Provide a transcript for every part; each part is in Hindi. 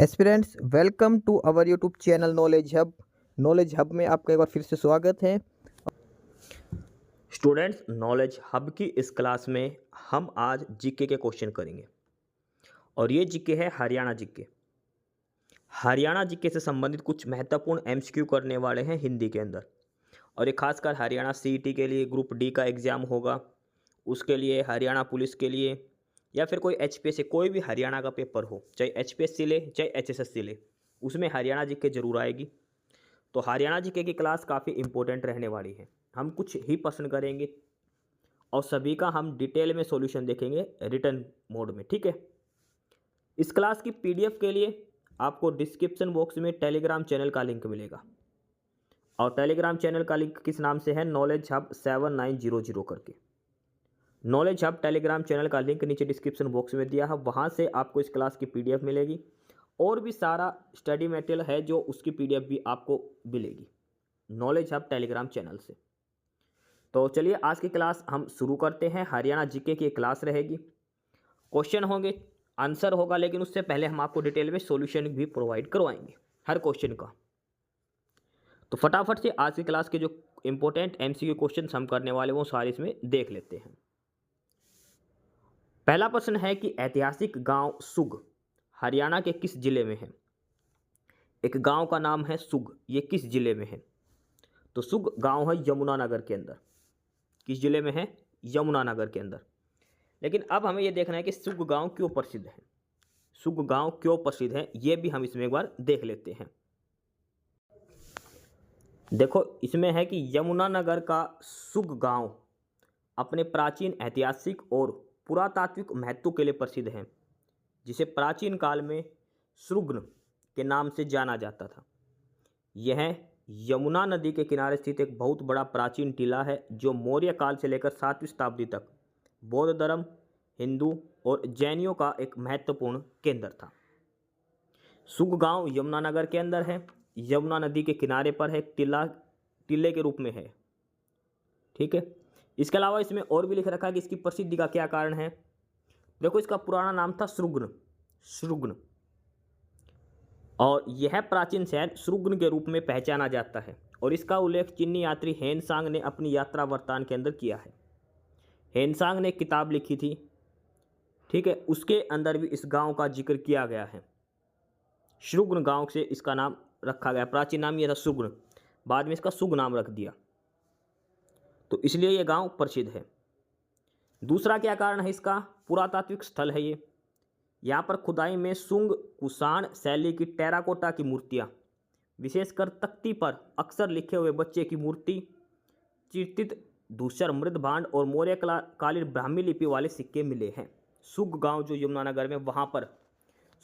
Aspirants welcome to our YouTube channel knowledge hub में आपका एक बार फिर से स्वागत है। स्टूडेंट्स, नॉलेज हब की इस क्लास में हम आज जीके के क्वेश्चन करेंगे और ये जीके है हरियाणा जीके। हरियाणा जीके से संबंधित कुछ महत्वपूर्ण एमसीक्यू करने वाले हैं हिंदी के अंदर, और ये खासकर हरियाणा सीईटी के लिए, ग्रुप डी का एग्ज़ाम होगा उसके लिए, हरियाणा पुलिस के लिए, या फिर कोई एचपीएससी, कोई भी हरियाणा का पेपर हो, चाहे एचपीएससी ले चाहे एचएसएससी ले, उसमें हरियाणा जीके जरूर आएगी। तो हरियाणा जीके की क्लास काफ़ी इंपॉर्टेंट रहने वाली है। हम कुछ ही पसंद करेंगे और सभी का हम डिटेल में सॉल्यूशन देखेंगे रिटर्न मोड में, ठीक है। इस क्लास की पीडीएफ के लिए आपको डिस्क्रिप्शन बॉक्स में टेलीग्राम चैनल का लिंक मिलेगा, और टेलीग्राम चैनल का लिंक किस नाम से है? नॉलेज हब 7900 करके। नॉलेज हब टेलीग्राम चैनल का लिंक नीचे डिस्क्रिप्शन बॉक्स में दिया है, वहाँ से आपको इस क्लास की पीडीएफ मिलेगी, और भी सारा स्टडी मटेरियल है जो उसकी पीडीएफ भी आपको मिलेगी नॉलेज हब टेलीग्राम चैनल से। तो चलिए आज की क्लास हम शुरू करते हैं। हरियाणा जीके की क्लास रहेगी, क्वेश्चन होंगे, आंसर होगा, लेकिन उससे पहले हम आपको डिटेल में सॉल्यूशन भी प्रोवाइड करवाएंगे हर क्वेश्चन का। तो फटाफट से आज की क्लास के जो इंपॉर्टेंट एमसीक्यू क्वेश्चन हम करने वाले वो सारे इसमें देख लेते हैं। पहला प्रश्न है कि ऐतिहासिक गांव सुग हरियाणा के किस जिले में है? एक गांव का नाम है सुग, ये किस जिले में है? तो सुग गांव है यमुनानगर के अंदर। किस जिले में है? यमुनानगर के अंदर। लेकिन अब हमें यह देखना है कि सुग गांव क्यों प्रसिद्ध है। सुग गांव क्यों प्रसिद्ध है ये भी हम इसमें एक बार देख लेते हैं। देखो इसमें है कि यमुनानगर का सुग गांव अपने प्राचीन ऐतिहासिक और पुरातात्विक महत्व के लिए प्रसिद्ध है, जिसे प्राचीन काल में सृग्न के नाम से जाना जाता था। यह यमुना नदी के किनारे स्थित एक बहुत बड़ा प्राचीन टीला है जो मौर्य काल से लेकर 7वीं शताब्दी तक बौद्ध धर्म, हिंदू और जैनियों का एक महत्वपूर्ण केंद्र था। सुग गांव यमुनानगर के अंदर है, यमुना नदी के किनारे पर है, टीले के रूप में है, ठीक है। इसके अलावा इसमें और भी लिख रखा है कि इसकी प्रसिद्धि का क्या कारण है। देखो इसका पुराना नाम था सृग्न, और यह प्राचीन शहर सृग्न के रूप में पहचाना जाता है, और इसका उल्लेख चीनी यात्री हेनसांग ने अपनी यात्रा वृत्तांत के अंदर किया है। हेनसांग ने एक किताब लिखी थी, ठीक है, उसके अंदर भी इस गांव का जिक्र किया गया है। सृग्न गांव से इसका नाम रखा गया, प्राचीन नाम यह था सृग्न, बाद में इसका सुग नाम रख दिया, तो इसलिए यह गांव प्रसिद्ध है। दूसरा क्या कारण है इसका? पुरातात्विक स्थल है ये। यहाँ पर खुदाई में सुंग कुषाण शैली की टेराकोटा की मूर्तियाँ, विशेषकर तख्ती पर अक्सर लिखे हुए बच्चे की मूर्ति, चित्रित धूसर मृदभांड और मौर्य कालीन ब्राह्मी लिपि वाले सिक्के मिले हैं। सुग गांव जो यमुनानगर में, वहाँ पर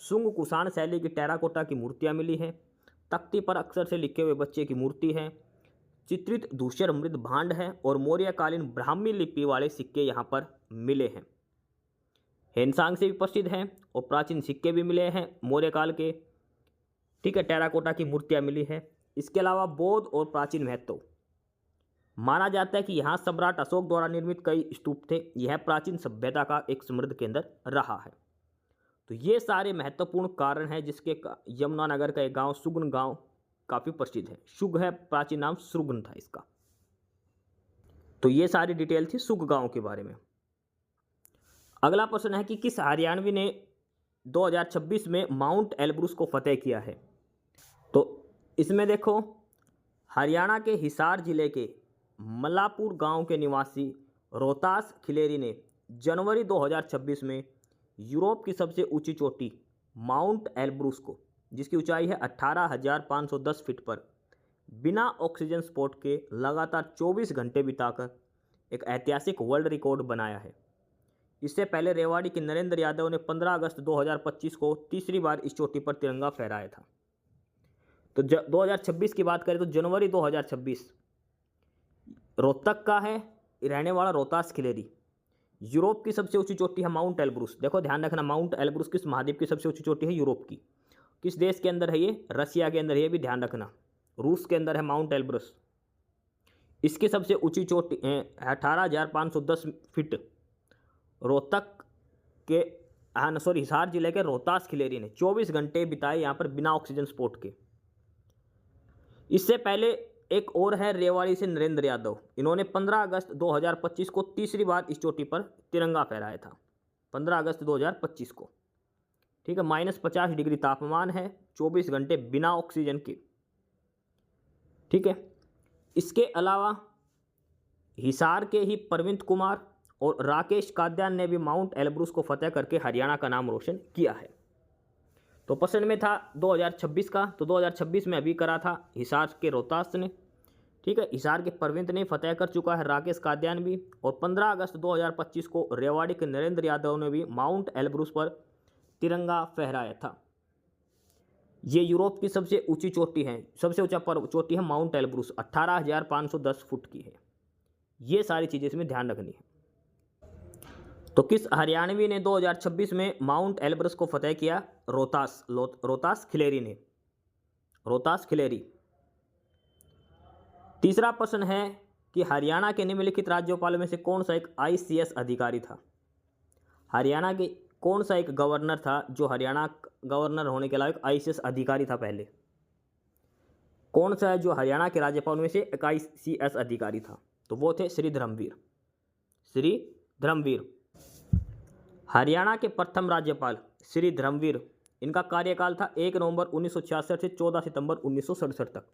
सुंग कुषाण शैली की टेराकोटा की मूर्तियाँ मिली हैं, तख्ती पर अक्सर से लिखे हुए बच्चे की मूर्ति है, चित्रित धूसर मृदभांड है, और मौर्यकालीन ब्राह्मी लिपि वाले सिक्के यहाँ पर मिले हैं। हेनसांग से भी प्रसिद्ध हैं और प्राचीन सिक्के भी मिले हैं मौर्य काल के, ठीक है, टेराकोटा की मूर्तियाँ मिली हैं। इसके अलावा बौद्ध और प्राचीन महत्व माना जाता है कि यहाँ सम्राट अशोक द्वारा निर्मित कई स्तूप थे। यह प्राचीन सभ्यता का एक समृद्ध केंद्र रहा है। तो ये सारे महत्वपूर्ण कारण हैं जिसके यमुनानगर का एक गाँव सुगन गाँव काफ़ी प्रसिद्ध है। सुग है, प्राचीन नाम सृग्न था इसका। तो ये सारी डिटेल थी सुग गांव के बारे में। अगला प्रश्न है कि किस हरियाणवी ने 2026 में माउंट एल्ब्रुस को फतेह किया है? तो इसमें देखो हरियाणा के हिसार जिले के मलापुर गांव के निवासी रोहतास खिलेरी ने जनवरी 2026 में यूरोप की सबसे ऊंची चोटी माउंट एल्ब्रुस को, जिसकी ऊंचाई है 18,510 फीट पर, बिना ऑक्सीजन सपोर्ट के लगातार 24 घंटे बिताकर एक ऐतिहासिक वर्ल्ड रिकॉर्ड बनाया है। इससे पहले रेवाड़ी के नरेंद्र यादव ने 15 अगस्त 2025 को तीसरी बार इस चोटी पर तिरंगा फहराया था। तो 2026 की बात करें तो जनवरी 2026 रोहतक का है रहने वाला रोहतास खिलेरी, यूरोप की सबसे ऊंची चोटी है माउंट एल्ब्रुस। देखो ध्यान रखना, माउंट एल्ब्रुस किस महाद्वीप की सबसे ऊंची चोटी है? यूरोप की। किस देश के अंदर है ये? रसिया के अंदर, ये भी ध्यान रखना, रूस के अंदर है माउंट एल्ब्रुस। इसकी सबसे ऊंची चोटी 18,510 फीट रोहतक के हाँ सॉरी, हिसार जिले के रोहतास खिलेरी ने 24 घंटे बिताए यहाँ पर बिना ऑक्सीजन सपोर्ट के। इससे पहले एक और है रेवाड़ी से नरेंद्र यादव, इन्होंने 15 अगस्त 2025 को तीसरी बार इस चोटी पर तिरंगा फहराया था, 15 अगस्त 2025 को। ठीक है, -50 डिग्री तापमान है, 24 घंटे बिना ऑक्सीजन के। ठीक है, इसके अलावा हिसार के ही परविंद कुमार और राकेश काद्यान ने भी माउंट एल्ब्रूस को फतेह करके हरियाणा का नाम रोशन किया है। तो पसंद में था 2026 का, तो 2026 में अभी करा था हिसार के रोहतास ने। ठीक है, हिसार के परविंद ने फतेह कर चुका है, राकेश काद्यान भी, और 15 अगस्त 2025 को रेवाड़ी के नरेंद्र यादव ने भी माउंट एल्ब्रूस पर तिरंगा फहराया था। ये यूरोप की सबसे ऊंची चोटी है, सबसे ऊंचा चोटी है माउंट एल्ब्रूस, 18,510 फुट की है। ये सारी चीज़ें इसमें ध्यान रखनी है। तो किस हरियाणवी ने 2026 में माउंट एल्ब्रस को फतेह किया? रोहतास खिलेरी ने, रोहतास खिलेरी। तीसरा प्रश्न है कि हरियाणा के निम्नलिखित राज्यपालों में से कौन सा एक ICS अधिकारी था? हरियाणा के कौन सा एक गवर्नर था जो हरियाणा गवर्नर होने के अलावा एक ICS अधिकारी था? पहले कौन सा है जो हरियाणा के राज्यपालों में से एक ICS अधिकारी था? तो वो थे श्री धर्मवीर, श्री धर्मवीर। हरियाणा के प्रथम राज्यपाल श्री धर्मवीर, इनका कार्यकाल था 1 नवंबर 1966 से 14 सितंबर 1967 तक।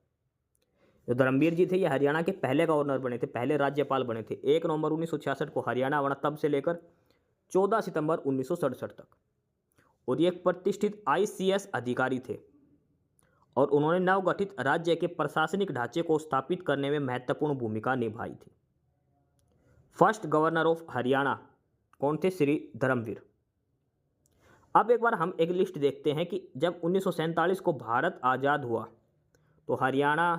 जो धर्मवीर जी थे ये हरियाणा के पहले गवर्नर बने थे, पहले राज्यपाल बने थे। 1 नवंबर 1966 को हरियाणा बना, तब से लेकर 14 सितंबर 1967 तक। और ये एक प्रतिष्ठित ICS अधिकारी थे और उन्होंने नवगठित राज्य के प्रशासनिक ढांचे को स्थापित करने में महत्वपूर्ण भूमिका निभाई थी। फर्स्ट गवर्नर ऑफ हरियाणा कौन थे? श्री धर्मवीर। अब एक बार हम एक लिस्ट देखते हैं कि जब 1947 को भारत आज़ाद हुआ तो हरियाणा,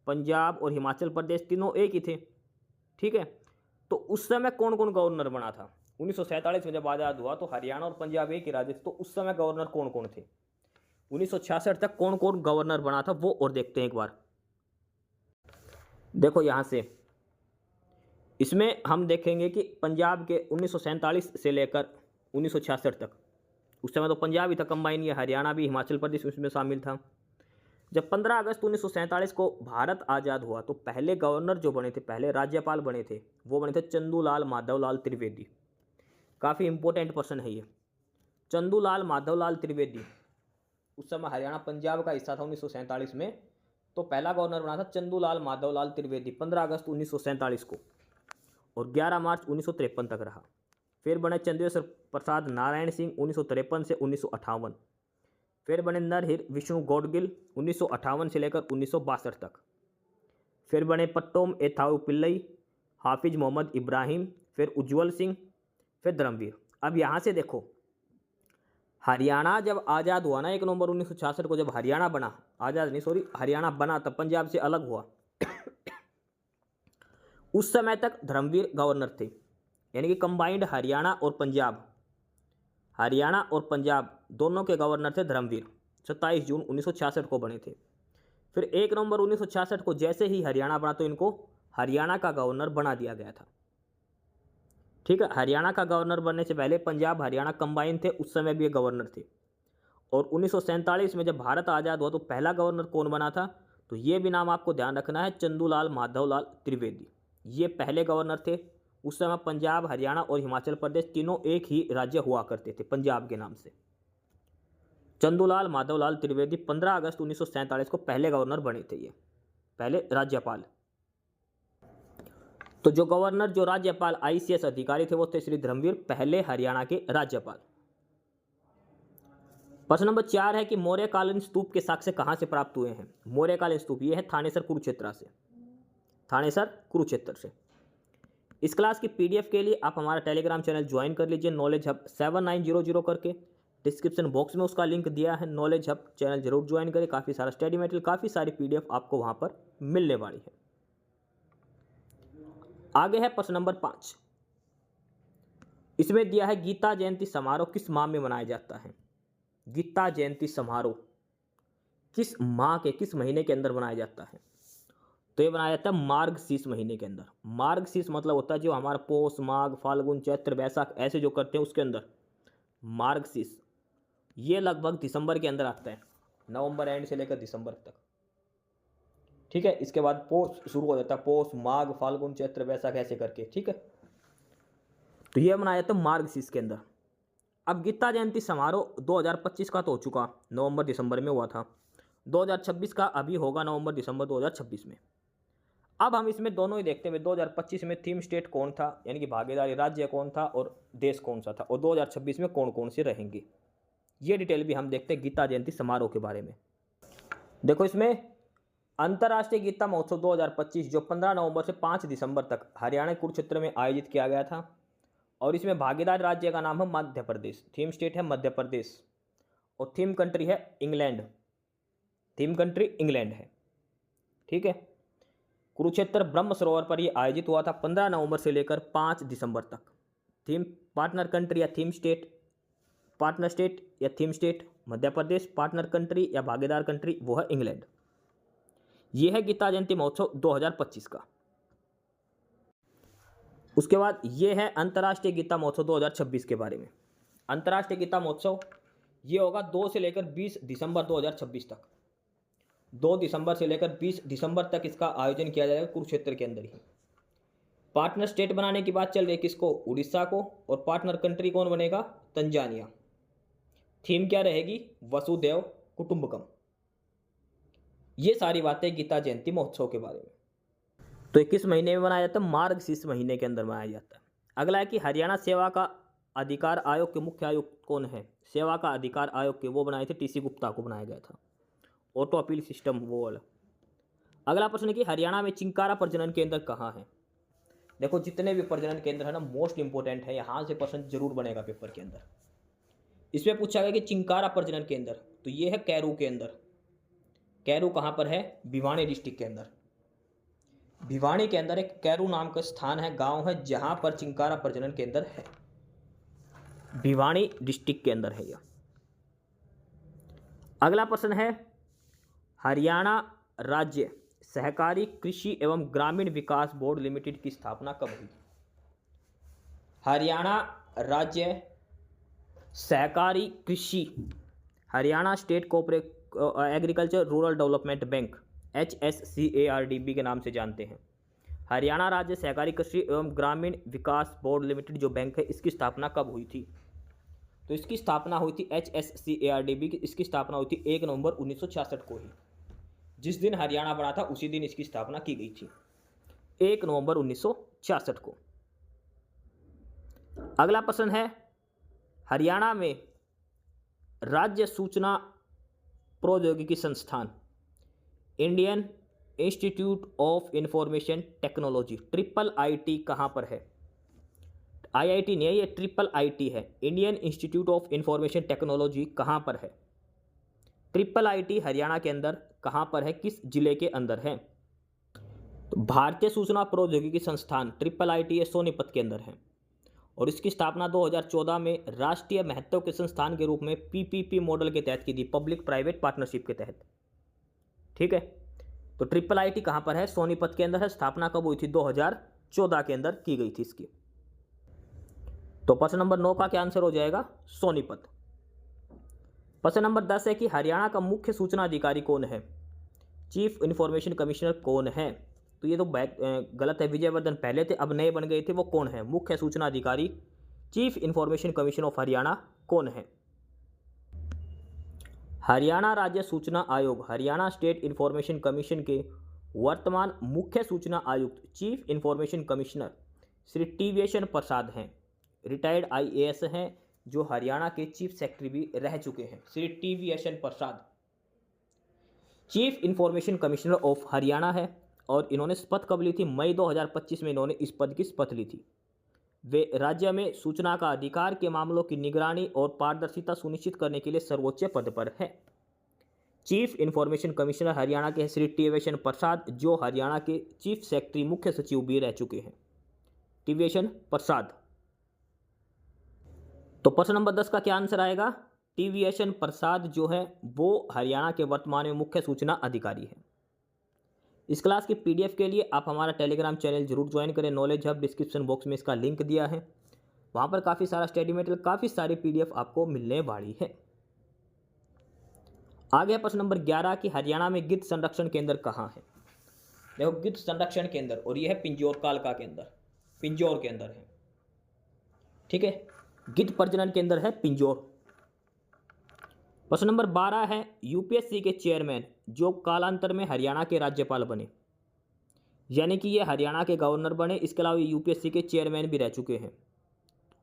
पंजाब और हिमाचल प्रदेश तीनों एक ही थे। ठीक है, तो उस समय कौन कौन गवर्नर बना था? 1947 में जब आज़ाद हुआ तो हरियाणा और पंजाब एक ही राज्य थे, तो उस समय गवर्नर कौन कौन थे? 1966 तक कौन कौन गवर्नर बना था वो और देखते हैं एक बार। देखो यहाँ से इसमें हम देखेंगे कि पंजाब के 1947 से लेकर 1966 तक, उस समय तो पंजाब ही था कंबाइन, ये हरियाणा भी, हिमाचल प्रदेश उसमें शामिल था। जब 15 अगस्त 1947 को भारत आज़ाद हुआ तो पहले गवर्नर जो बने थे, पहले राज्यपाल बने थे, वो बने थे चंदूलाल माधवलाल त्रिवेदी। काफ़ी इंपॉर्टेंट पर्सन है ये, चंदूलाल माधवलाल त्रिवेदी। उस समय हरियाणा पंजाब का हिस्सा था 1947 में, तो पहला गवर्नर बना था चंदूलाल माधवलाल त्रिवेदी 15 अगस्त 1947 को, और 11 मार्च 1953 तक रहा। फिर बने चंद्रेश्वर प्रसाद नारायण सिंह 1953 से 1958। फिर बने नरहिर विष्णु गौडगिल 1958 से लेकर 1962 तक। फिर बने पट्टोम एथाऊ पिल्लई, हाफिज मोहम्मद इब्राहिम, फिर उज्ज्वल सिंह, फिर धर्मवीर। अब यहाँ से देखो, हरियाणा जब आज़ाद हुआ ना 1 नवंबर 1966 को, जब हरियाणा बना, आज़ाद नहीं सॉरी, हरियाणा बना तब पंजाब से अलग हुआ, उस समय तक धर्मवीर गवर्नर थे। यानी कि कंबाइंड हरियाणा और पंजाब, हरियाणा और पंजाब दोनों के गवर्नर थे धर्मवीर। 27 जून 1966 को बने थे। फिर 1 नवंबर 1966 को जैसे ही हरियाणा बना तो इनको हरियाणा का गवर्नर बना दिया गया था। ठीक है, हरियाणा का गवर्नर बनने से पहले पंजाब हरियाणा कंबाइन थे, उस समय भी ये गवर्नर थे। और 1947 में जब भारत आज़ाद हुआ तो पहला गवर्नर कौन बना था? तो ये भी नाम आपको ध्यान रखना है, चंदूलाल माधवलाल त्रिवेदी। ये पहले गवर्नर थे। उस समय पंजाब, हरियाणा और हिमाचल प्रदेश तीनों एक ही राज्य हुआ करते थे पंजाब के नाम से। चंदूलाल माधवलाल त्रिवेदी 15 अगस्त 1947 को पहले गवर्नर बने थे, ये पहले राज्यपाल। तो जो गवर्नर, जो राज्यपाल ICS अधिकारी थे वो थे श्री धर्मवीर, पहले हरियाणा के राज्यपाल। प्रश्न नंबर 4 है कि मौर्यकालीन स्तूप के साक्ष्य कहाँ से प्राप्त हुए हैं? मौर्यकालीन स्तूप ये है थानेसर कुरुक्षेत्र से, थानेसर कुरुक्षेत्र से। इस क्लास की PDF के लिए आप हमारा टेलीग्राम चैनल ज्वाइन कर लीजिए, नॉलेज हब 7900 करके। डिस्क्रिप्शन बॉक्स में उसका लिंक दिया है, नॉलेज हब चैनल जरूर ज्वाइन करें। काफ़ी सारा स्टडी मटेरियल, काफ़ी सारी PDF आपको वहाँ पर मिलने वाली है। आगे है प्रश्न नंबर 5। इसमें दिया है गीता जयंती समारोह किस माह में मनाया जाता है? गीता जयंती समारोह किस माह के, किस महीने के अंदर मनाया जाता है? तो ये बनाया जाता है मार्गशीर्ष महीने के अंदर। मार्गशीर्ष मतलब होता है जो हमारा पोष, माघ, फाल्गुन, चैत्र, बैसाख ऐसे जो करते हैं उसके अंदर, मार्गशीर्ष, ये लगभग दिसंबर के अंदर आता है, नवंबर एंड से लेकर दिसंबर तक। ठीक है, इसके बाद पोष शुरू हो जाता है, पोष, माघ, फाल्गुन, चैत्र, वैशाख ऐसे करके। ठीक है, तो ये मनाया जाता है मार्गशीर्ष के अंदर। अब गीता जयंती समारोह 2025 का तो हो चुका, नवंबर दिसंबर में हुआ था। 2026 का अभी होगा नवंबर दिसंबर 2026 में। अब हम इसमें दोनों ही देखते हुए 2025 में थीम स्टेट कौन था, यानी कि भागीदारी राज्य कौन था और देश कौन सा था, और 2026 में कौन कौन से रहेंगे, ये डिटेल भी हम देखते हैं गीता जयंती समारोह के बारे में। देखो, इसमें अंतर्राष्ट्रीय गीता महोत्सव 2025 जो 15 नवंबर से 5 दिसंबर तक हरियाणा कुरुक्षेत्र में आयोजित किया गया था, और इसमें भागीदार राज्य का नाम है मध्य प्रदेश, थीम स्टेट है मध्य प्रदेश, और थीम कंट्री है इंग्लैंड, थीम कंट्री इंग्लैंड है। ठीक है, कुरुक्षेत्र ब्रह्म सरोवर पर यह आयोजित हुआ था 15 नवंबर से लेकर 5 दिसंबर तक। थीम पार्टनर कंट्री या थीम स्टेट, पार्टनर स्टेट या theme state Madhya Pradesh, partner country या भागीदार कंट्री वो है इंग्लैंड। यह है गीता जयंती महोत्सव 2025 का। उसके बाद ये है अंतर्राष्ट्रीय गीता महोत्सव 2026 के बारे में। अंतर्राष्ट्रीय गीता महोत्सव ये होगा 2 से लेकर 20 दिसंबर 2026 तक। 2 दिसंबर से लेकर 20 दिसंबर तक इसका आयोजन किया जाएगा कुरुक्षेत्र के अंदर ही। पार्टनर स्टेट बनाने की बात चल रही है किसको, उड़ीसा को, और पार्टनर कंट्री कौन बनेगा, तंजानिया। थीम क्या रहेगी, वसुधैव कुटुंबकम। ये सारी बातें गीता जयंती महोत्सव के बारे में। तो 21 महीने में मनाया जाता है, मार्गशीर्ष महीने के अंदर मनाया जाता है। अगला है कि हरियाणा सेवा का अधिकार आयोग के मुख्य आयुक्त कौन है। सेवा का अधिकार आयोग के वो बनाए थे टीसी गुप्ता को बनाया गया था, ऑटो अपील सिस्टम वो वाला। अगला प्रश्न है कि हरियाणा में चिंकारा प्रजनन केंद्र कहाँ है। देखो, जितने भी प्रजनन केंद्र है ना, मोस्ट इंपॉर्टेंट है, यहाँ से प्रश्न जरूर बनेगा पेपर के अंदर। इसमें पूछा गया कि चिंकारा प्रजनन केंद्र, तो ये है कैरू के अंदर। कैरू कहाँ पर है, भिवानी डिस्ट्रिक्ट के अंदर। भिवानी के अंदर एक कैरू नाम का स्थान है, गांव है, जहां पर चिंकारा प्रजनन केंद्र है, भिवानी डिस्ट्रिक्ट के अंदर है यह। अगला प्रश्न है, हरियाणा राज्य सहकारी कृषि एवं ग्रामीण विकास बोर्ड लिमिटेड की स्थापना कब हुई। हरियाणा राज्य सहकारी कृषि, Haryana state cooperative agriculture rural development bank, HSCARDB के नाम से जानते हैं। हरियाणा राज्य सहकारी कृषि एवं ग्रामीण विकास बोर्ड लिमिटेड जो बैंक है, इसकी स्थापना कब हुई थी। तो इसकी स्थापना हुई थी HSCARDB की, इसकी स्थापना हुई थी 1 नवंबर 1966 को ही। जिस दिन हरियाणा बना था उसी दिन इसकी स्थापना की गई थी, 1 नवंबर 1966 को। अगला प्रश्न है, हरियाणा में राज्य सूचना प्रौद्योगिकी संस्थान, Indian institute of information technology, IIIT कहाँ पर है। IIT नहीं है, ये IIIT है, Indian institute of information technology कहाँ पर है। IIIT हरियाणा के अंदर कहाँ पर है, किस जिले के अंदर है। तो भारतीय सूचना प्रौद्योगिकी संस्थान IIIT ये सोनीपत के अंदर है, और इसकी स्थापना 2014 में राष्ट्रीय महत्व के संस्थान के रूप में PPP मॉडल के तहत की थी, पब्लिक प्राइवेट पार्टनरशिप के तहत। ठीक है, तो IIIT कहाँ पर है, सोनीपत के अंदर है। स्थापना कब हुई थी, 2014 के अंदर की गई थी इसकी। तो प्रश्न नंबर 9 का क्या आंसर हो जाएगा, सोनीपत। प्रश्न नंबर 10 है कि हरियाणा का मुख्य सूचना अधिकारी कौन है, चीफ इंफॉर्मेशन कमिश्नर कौन है। तो ये तो गलत है, विजयवर्धन पहले थे, अब नए बन गए थे, वो कौन है, मुख्य सूचना अधिकारी chief information commission of Haryana कौन है। हरियाणा राज्य सूचना आयोग, हरियाणा स्टेट इंफॉर्मेशन कमीशन के वर्तमान मुख्य सूचना आयुक्त chief information commissioner Shri TVS प्रसाद हैं, रिटायर्ड IAS हैं, जो हरियाणा के चीफ सेक्रेटरी भी रह चुके हैं। Shri TVS Prasad chief information commissioner of Haryana है, और इन्होंने शपथ कब ली थी, मई 2025 में इन्होंने इस पद की शपथ ली थी। वे राज्य में सूचना का अधिकार के मामलों की निगरानी और पारदर्शिता सुनिश्चित करने के लिए सर्वोच्च पद पर है। चीफ इंफॉर्मेशन कमिश्नर हरियाणा के श्री TVS प्रसाद, जो हरियाणा के चीफ सेक्रेटरी मुख्य सचिव भी रह चुके हैं, TVS प्रसाद। तो प्रश्न नंबर 10 का क्या आंसर आएगा, TVS प्रसाद जो है वो हरियाणा के वर्तमान में मुख्य सूचना अधिकारी है। इस क्लास की PDF के लिए आप हमारा टेलीग्राम चैनल जरूर ज्वाइन करें, नॉलेज हब, डिस्क्रिप्शन बॉक्स में इसका लिंक दिया है। वहाँ पर काफ़ी सारा स्टडी मटेरियल, काफ़ी सारी PDF आपको मिलने वाली है। आगे प्रश्न नंबर 11 कि हरियाणा में गिद्ध संरक्षण केंद्र कहाँ है। देखो गिद्ध संरक्षण केंद्र, और यह है पिंजौर कालका के अंदर, पिंजौर के अंदर है। ठीक है, गिद्ध प्रजनन केंद्र है पिंजौर। प्रश्न नंबर 12 है UPSC के चेयरमैन जो कालांतर में हरियाणा के राज्यपाल बने, यानी कि ये हरियाणा के गवर्नर बने, इसके अलावा UPSC के चेयरमैन भी रह चुके हैं।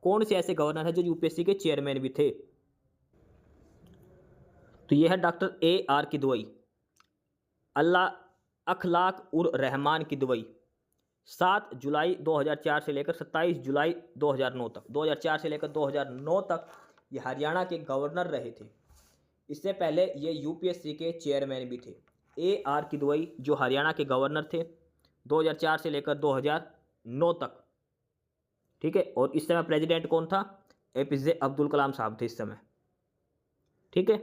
कौन से ऐसे गवर्नर हैं जो UPSC के चेयरमैन भी थे? तो यह है डॉक्टर AR किदवई, अल्लाह अखलाक उर रहमान किदवई। 7 जुलाई 2004 से लेकर 27 जुलाई 2009 तक, 2004 से लेकर 2009 तक ये हरियाणा के गवर्नर रहे थे। इससे पहले ये UPSC के चेयरमैन भी थे। AR किदवई जो हरियाणा के गवर्नर थे 2004 से लेकर 2009 तक। ठीक है, और इस समय प्रेसिडेंट कौन था? APJ अब्दुल कलाम साहब थे इस समय। ठीक है,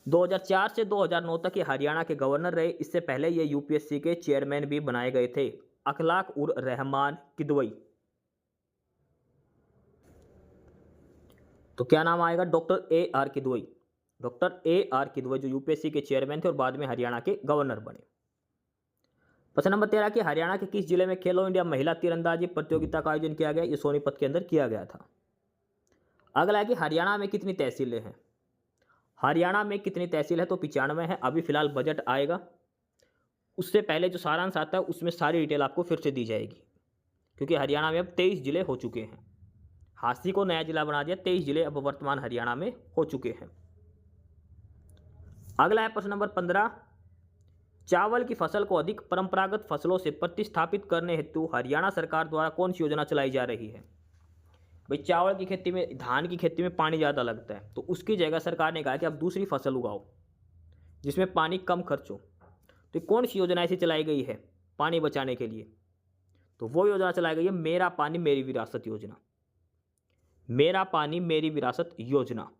2004 से 2009 तक ये हरियाणा के गवर्नर रहे। इससे पहले ये UPSC के चेयरमैन भी बनाए गए थे, अखलाक उर रहमान किदवई। तो क्या नाम आएगा? Doctor AR Kidwai. Doctor AR Kidwai जो UPSC के चेयरमैन थे और बाद में हरियाणा के गवर्नर बने। प्रश्न नंबर 13 कि हरियाणा के किस जिले में खेलो इंडिया महिला तीरंदाजी प्रतियोगिता का आयोजन किया गया? ये सोनीपत के अंदर किया गया था। अगला है कि हरियाणा में कितनी तहसीलें हैं? हरियाणा में कितनी तहसील है? तो 95 है। अभी फिलहाल बजट आएगा, उससे पहले जो सारांश आता है उसमें सारी डिटेल आपको फिर से दी जाएगी, क्योंकि हरियाणा में अब 23 जिले हो चुके हैं। हांसी को नया जिला बना दिया, 23 जिले अब वर्तमान हरियाणा में हो चुके हैं। अगला है प्रश्न नंबर 15, चावल की फसल को अधिक परंपरागत फसलों से प्रतिस्थापित करने हेतु हरियाणा सरकार द्वारा कौन सी योजना चलाई जा रही है? भाई चावल की खेती में, धान की खेती में पानी ज़्यादा लगता है, तो उसकी जगह सरकार ने कहा कि आप दूसरी फसल उगाओ जिसमें पानी कम खर्च हो। तो कौन सी योजना ऐसी चलाई गई है पानी बचाने के लिए? तो वो योजना चलाई गई है मेरा पानी मेरी विरासत योजना। मेरा पानी मेरी विरासत योजना।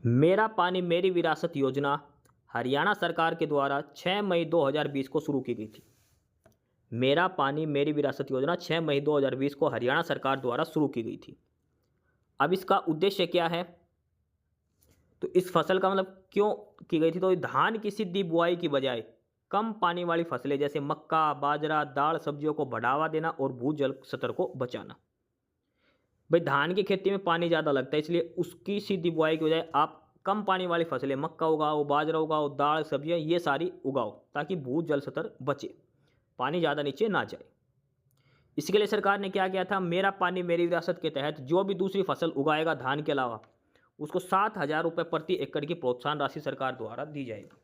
मेरा पानी मेरी विरासत योजना हरियाणा सरकार के द्वारा 6 मई 2020 को शुरू की गई थी। मेरा पानी मेरी विरासत योजना 6 मई 2020 को हरियाणा सरकार द्वारा शुरू की गई थी। अब इसका उद्देश्य क्या है? तो इस फसल का मतलब क्यों की गई थी? तो धान की सीधी बुआई की बजाय कम पानी वाली फसलें जैसे मक्का, बाजरा, दाल, सब्जियों को बढ़ावा देना और भूजल स्तर को बचाना। भाई धान की खेती में पानी ज़्यादा लगता है, इसलिए उसकी सीधी बुआई की बजाय आप कम पानी वाली फसलें, मक्का उगाओ, बाजरा उगाओ, दाल, सब्जियां, ये सारी उगाओ ताकि भूजल स्तर बचे, पानी ज़्यादा नीचे ना जाए। इसके लिए सरकार ने क्या किया था? मेरा पानी मेरी विरासत के तहत जो भी दूसरी फसल उगाएगा धान के अलावा, उसको 7,000 रुपये प्रति एकड़ की प्रोत्साहन राशि सरकार द्वारा दी जाएगी।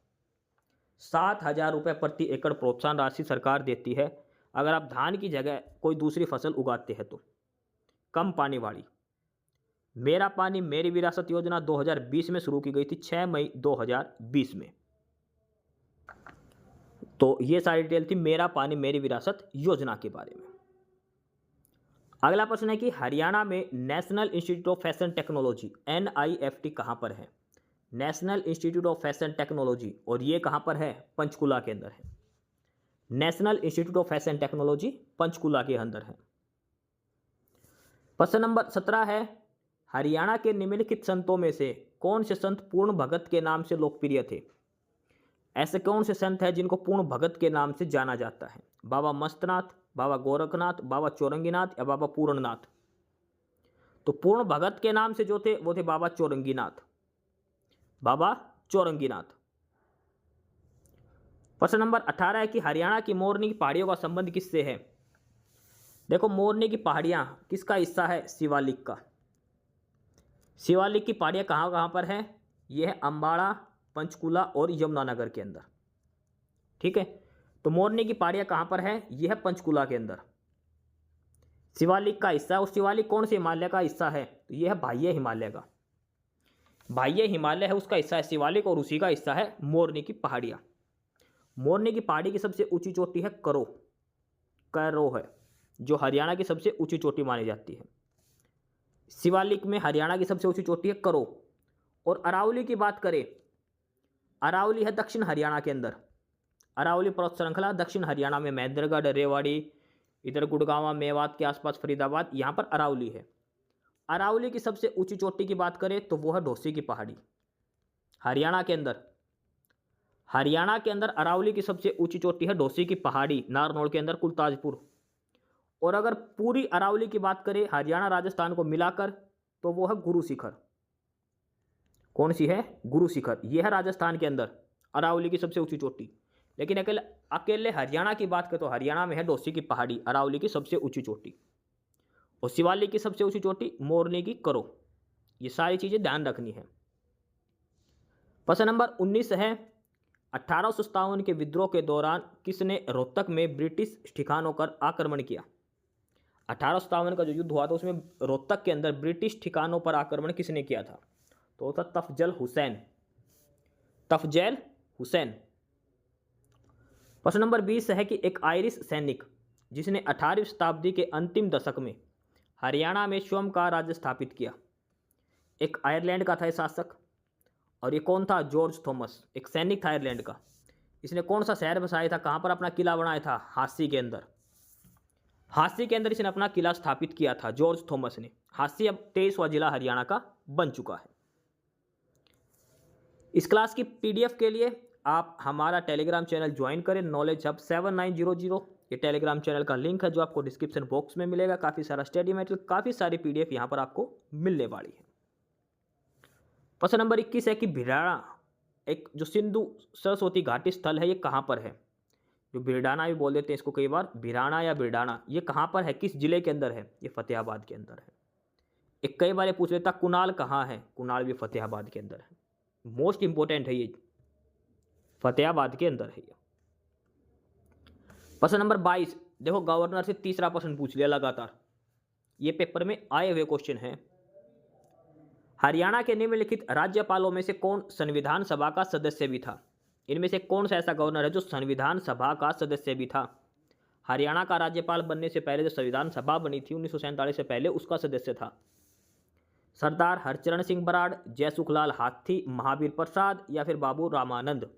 7,000 रुपये प्रति एकड़ प्रोत्साहन राशि सरकार देती है अगर आप धान की जगह कोई दूसरी फसल उगाते हैं तो, कम पानी वाली। मेरा पानी मेरी विरासत योजना 2020 में शुरू की गई थी, 6 मई 2020 में। तो ये सारी डिटेल थी मेरा पानी मेरी विरासत योजना के बारे में। अगला प्रश्न है कि हरियाणा में national institute of fashion technology NIFT कहाँ पर है? National institute of fashion technology, और ये कहाँ पर है? पंचकुला के अंदर है। National institute of fashion technology Panchkula के अंदर है। प्रश्न नंबर 17 है हरियाणा के निम्नलिखित संतों में से कौन से संत पूर्ण भगत के नाम से लोकप्रिय थे? ऐसे कौन से संत हैं जिनको पूर्ण भगत के नाम से जाना जाता है? बाबा मस्तनाथ, बाबा गोरखनाथ, बाबा चौरंगीनाथ या बाबा पूर्णनाथ? तो पूर्ण भगत के नाम से जो थे वो थे बाबा चौरंगीनाथ, बाबा चौरंगीनाथ। प्रश्न नंबर 18 है कि हरियाणा की मोरनी की पहाड़ियों का संबंध किससे है? देखो मोरनी की पहाड़ियाँ किसका हिस्सा है? शिवालिक का। शिवालिक की पहाड़ियाँ कहाँ कहाँ पर है? ये है अम्बाड़ा, पंचकुला और यमुनानगर के अंदर। ठीक है, तो मोरनी की पहाड़ियाँ कहाँ पर है? ये है पंचकुला के अंदर। शिवालिक का हिस्सा, और शिवालिक कौन से हिमालय का हिस्सा है? तो ये है बाह्य हिमालय का। बाह्य हिमालय है उसका हिस्सा है शिवालिक, और उसी का हिस्सा है मोरनी की पहाड़ियाँ। मोरनी की पहाड़ी की सबसे ऊंची चोटी है करो, कैरो है, जो हरियाणा की सबसे ऊंची चोटी मानी जाती है। शिवालिक में हरियाणा की सबसे ऊंची चोटी है करो। और अरावली की बात करें, अरावली है दक्षिण हरियाणा के अंदर। अरावली पर्वत श्रृंखला दक्षिण हरियाणा में महेंद्रगढ़, रेवाड़ी, इधर गुड़गांव मेवात के आसपास फरीदाबाद, यहाँ पर अरावली है। अरावली की सबसे ऊंची चोटी की बात करें तो वो है ढोसी की पहाड़ी, हरियाणा के अंदर। हरियाणा के अंदर अरावली की सबसे ऊंची चोटी है ढोसी की पहाड़ी, नारनौल के अंदर कुलताजपुर। और अगर पूरी अरावली की बात करें हरियाणा राजस्थान को मिलाकर तो वो है गुरु शिखर। कौन सी है? गुरु शिखर। ये है राजस्थान के अंदर अरावली की सबसे ऊंची चोटी। लेकिन अकेले अकेले हरियाणा की बात करें तो हरियाणा में है ढोसी की पहाड़ी, अरावली की सबसे ऊंची चोटी। और शिवालिक की सबसे ऊंची चोटी मोरनी की करो। ये सारी चीजें ध्यान रखनी है। प्रश्न नंबर 19 है, 1857 के विद्रोह के दौरान किसने रोहतक में ब्रिटिश ठिकानों पर आक्रमण किया? 1857 का जो युद्ध हुआ था उसमें रोहतक के अंदर ब्रिटिश ठिकानों पर आक्रमण किसने किया था? तो था तफजल हुसैन। तफजल हुसैन। प्रश्न नंबर 20 है कि एक आयरिश सैनिक जिसने 18वीं शताब्दी के अंतिम दशक में हरियाणा में स्वयं का राज्य स्थापित किया। एक आयरलैंड का था शासक, और ये कौन था? George Thomas. एक सैनिक था आयरलैंड का। इसने कौन सा शहर बसाया था? कहाँ पर अपना किला बनाया था? हांसी के अंदर। हांसी के अंदर इसने अपना किला स्थापित किया था जॉर्ज थॉमस ने। हांसी अब 23वां जिला हरियाणा का बन चुका है। इस क्लास की पीडीएफ के लिए आप हमारा टेलीग्राम चैनल ज्वाइन करें, नॉलेज हब 7900। ये टेलीग्राम चैनल का लिंक है जो आपको डिस्क्रिप्शन बॉक्स में मिलेगा। काफ़ी सारा स्टडी मटेरियल, काफ़ी सारी पीडीएफ यहाँ पर आपको मिलने वाली है। प्रश्न नंबर 21 है कि भिराड़ा, एक जो सिंधु सरस्वती घाटी स्थल है, ये कहाँ पर है? जो बिरडाना भी बोल देते हैं इसको कई बार, भिराना या बिरडाना, ये कहाँ पर है? किस जिले के अंदर है? ये फतेहाबाद के अंदर है। एक कई बार ये पूछ लेता कुनाल कहाँ है? कुनाल भी फतेहाबाद के अंदर है। मोस्ट इंपोर्टेंट है ये, फतेहाबाद के अंदर है ये। प्रश्न नंबर 22, देखो गवर्नर से तीसरा प्रश्न पूछ लिया लगातार, ये पेपर में आए हुए क्वेश्चन है। हरियाणा के निम्नलिखित राज्यपालों में से कौन संविधान सभा का सदस्य भी था? इनमें से कौन सा ऐसा गवर्नर है जो संविधान सभा का सदस्य भी था? हरियाणा का राज्यपाल बनने से पहले जो संविधान सभा बनी थी 1947 से पहले, उसका सदस्य था सरदार हरचरण सिंह बराड़, जयसुखलाल हाथी, महावीर प्रसाद या फिर बाबू रामानंद।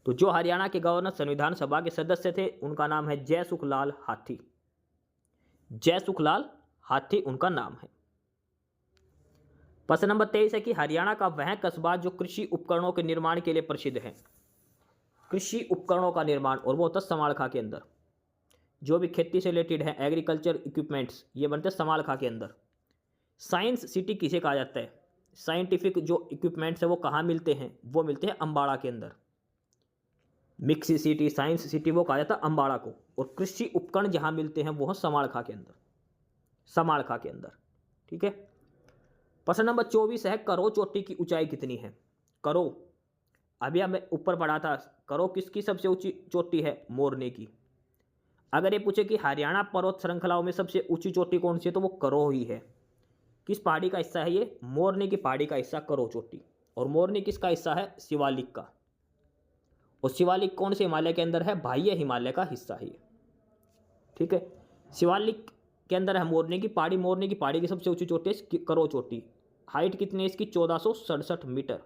तो जो हरियाणा के गवर्नर संविधान सभा के सदस्य थे उनका नाम है जयसुखलाल हाथी। जयसुखलाल हाथी उनका नाम है। प्रश्न नंबर 23 है कि हरियाणा का वह कस्बा जो कृषि उपकरणों के निर्माण के लिए प्रसिद्ध है। कृषि उपकरणों का निर्माण, और वो होता है समालखा के अंदर। जो भी खेती से रिलेटेड है, एग्रीकल्चर इक्विपमेंट्स, ये बनते हैं समालखा के अंदर। साइंस सिटी किसे कहा जाता है? साइंटिफिक जो इक्विपमेंट्स है वो कहाँ मिलते हैं? वो मिलते हैं अम्बाड़ा के अंदर। मिक्सी सिटी, साइंस सिटी, वो कहा जाता है अम्बाड़ा को। और कृषि उपकरण जहाँ मिलते हैं वो है समालखा के अंदर। समालखा के अंदर, ठीक है। प्रश्न नंबर 24 है, करो चोटी की ऊंचाई कितनी है? करो, अभी हमें ऊपर पढ़ा था, करो किसकी सबसे ऊंची चोटी है? मोरनी की। अगर ये पूछे कि हरियाणा पर्वत श्रृंखलाओं में सबसे ऊंची चोटी कौन सी है, तो वो करो ही है। किस पहाड़ी का हिस्सा है ये? मोरनी की पहाड़ी का हिस्सा करो चोटी। और मोरनी किसका हिस्सा है? शिवालिक का। और शिवालिक कौन से हिमालय के अंदर है? बाह्य हिमालय का हिस्सा है ये, ठीक है। शिवालिक के अंदर है मोरनी की पहाड़ी। मोरनी की पहाड़ी की सबसे ऊंची चोटी है करो चोटी। हाइट कितनी है इसकी? 1467 मीटर,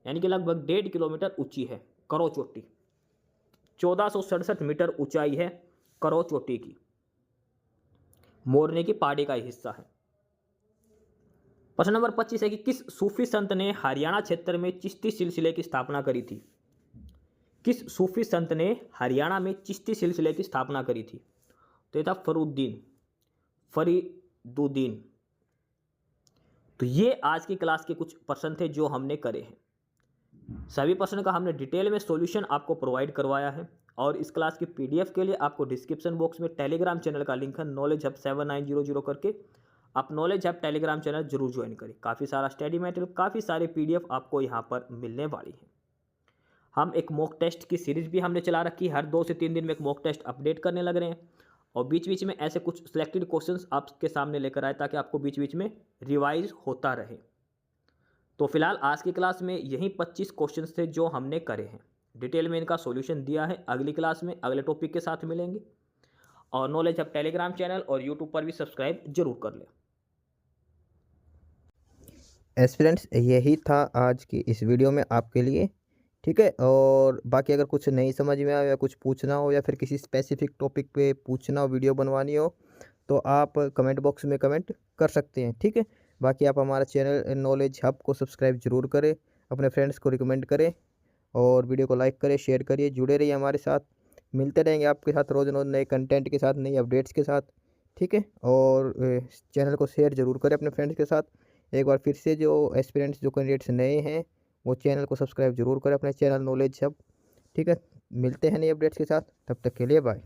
यानी कि लगभग 1.5 किलोमीटर ऊंची है करो चोटी। 1467 मीटर ऊंचाई है करो चोटी की, मोरनी की पहाड़ी का हिस्सा है। प्रश्न नंबर 25 है कि किस सूफी संत ने हरियाणा क्षेत्र में चिश्ती सिलसिले की स्थापना करी थी? किस सूफी संत ने हरियाणा में चिश्ती सिलसिले की स्थापना करी थी? तो ये था फरीदुद्दीन। तो ये आज की क्लास के कुछ प्रश्न थे जो हमने करे हैं। सभी प्रश्न का हमने डिटेल में सॉल्यूशन आपको प्रोवाइड करवाया है। और इस क्लास की पीडीएफ के लिए आपको डिस्क्रिप्शन बॉक्स में टेलीग्राम चैनल का लिंक है, नॉलेज हब 7900 करके। आप नॉलेज हब टेलीग्राम चैनल जरूर ज्वाइन करें। काफ़ी सारा स्टडी मटेरियल, काफ़ी सारे पीडीएफ आपको यहाँ पर मिलने वाली है। हम एक मॉक टेस्ट की सीरीज भी हमने चला रखी है। हर 2 से 3 दिन में एक मॉक टेस्ट अपडेट करने लग रहे हैं। और बीच बीच में ऐसे कुछ सिलेक्टेड क्वेश्चंस आपके सामने लेकर आए ताकि आपको बीच बीच में रिवाइज होता रहे। तो फिलहाल आज की क्लास में यही 25 क्वेश्चंस थे जो हमने करे हैं। डिटेल में इनका सॉल्यूशन दिया है। अगली क्लास में अगले टॉपिक के साथ मिलेंगे। और नॉलेज हब टेलीग्राम चैनल और यूट्यूब पर भी सब्सक्राइब जरूर कर लें। एस्पिरेंट्स, यही था आज की इस वीडियो में आपके लिए। ठीक है। और बाकी अगर कुछ नहीं समझ में आया या कुछ पूछना हो या फिर किसी स्पेसिफिक टॉपिक पे पूछना हो, वीडियो बनवानी हो, तो आप कमेंट बॉक्स में कमेंट कर सकते हैं। ठीक है। बाकी आप हमारा चैनल नॉलेज हब को सब्सक्राइब ज़रूर करें, अपने फ्रेंड्स को रिकमेंड करें और वीडियो को लाइक करें, शेयर करिए, जुड़े रहिए हमारे साथ। मिलते रहेंगे आपके साथ रोज़ रोज़ नए कंटेंट के साथ, नई अपडेट्स के साथ। ठीक है। और चैनल को शेयर ज़रूर करें अपने फ्रेंड्स के साथ। एक बार फिर से जो एस्पिरेंट्स, जो कैंडिडेट्स नए हैं, वो चैनल को सब्सक्राइब ज़रूर करें, अपने चैनल नॉलेज हब। ठीक है। मिलते हैं नई अपडेट्स के साथ, तब तक के लिए बाय।